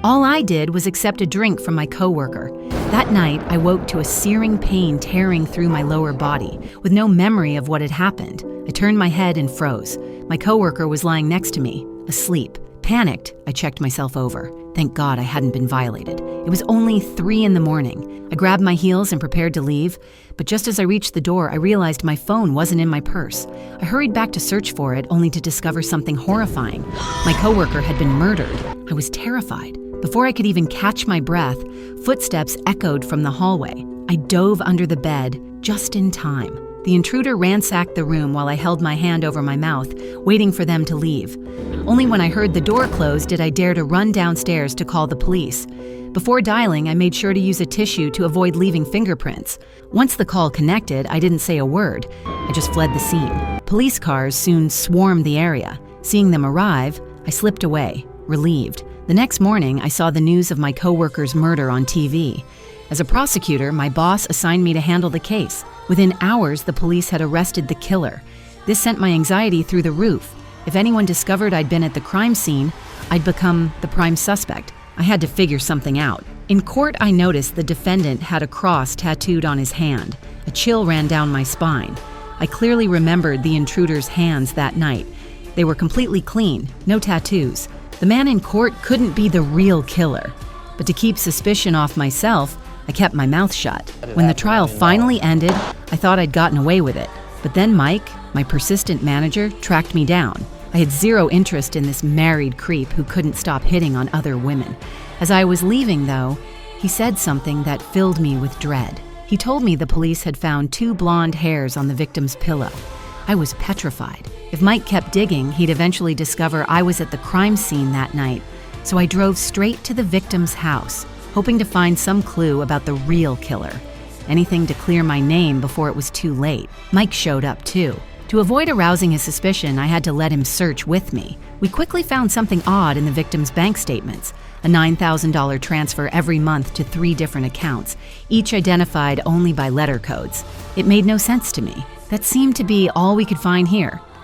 All I did was accept a drink from my coworker. That night, I woke to a searing pain tearing through my lower body, with no memory of what had happened. I turned my head and froze. My coworker was lying next to me, asleep. Panicked, I checked myself over. Thank God I hadn't been violated. It was only 3 a.m. I grabbed my heels and prepared to leave, but just as I reached the door, I realized my phone wasn't in my purse. I hurried back to search for it, only to discover something horrifying. My coworker had been murdered. I was terrified. Before I could even catch my breath, footsteps echoed from the hallway. I dove under the bed, just in time. The intruder ransacked the room while I held my hand over my mouth, waiting for them to leave. Only when I heard the door close did I dare to run downstairs to call the police. Before dialing, I made sure to use a tissue to avoid leaving fingerprints. Once the call connected, I didn't say a word. I just fled the scene. Police cars soon swarmed the area. Seeing them arrive, I slipped away, relieved. The next morning, I saw the news of my coworker's murder on TV. As a prosecutor, my boss assigned me to handle the case. Within hours, the police had arrested the killer. This sent my anxiety through the roof. If anyone discovered I'd been at the crime scene, I'd become the prime suspect. I had to figure something out. In court, I noticed the defendant had a cross tattooed on his hand. A chill ran down my spine. I clearly remembered the intruder's hands that night. They were completely clean, no tattoos. The man in court couldn't be the real killer. But to keep suspicion off myself, I kept my mouth shut. When the trial finally ended, I thought I'd gotten away with it. But then Mike, my persistent manager, tracked me down. I had zero interest in this married creep who couldn't stop hitting on other women. As I was leaving, though, he said something that filled me with dread. He told me the police had found 2 blonde hairs on the victim's pillow. I was petrified. If Mike kept digging, he'd eventually discover I was at the crime scene that night. So I drove straight to the victim's house, hoping to find some clue about the real killer. Anything to clear my name before it was too late. Mike showed up too. To avoid arousing his suspicion, I had to let him search with me. We quickly found something odd in the victim's bank statements. A $9,000 transfer every month to 3 different accounts, each identified only by letter codes. It made no sense to me. That seemed to be all we could find here.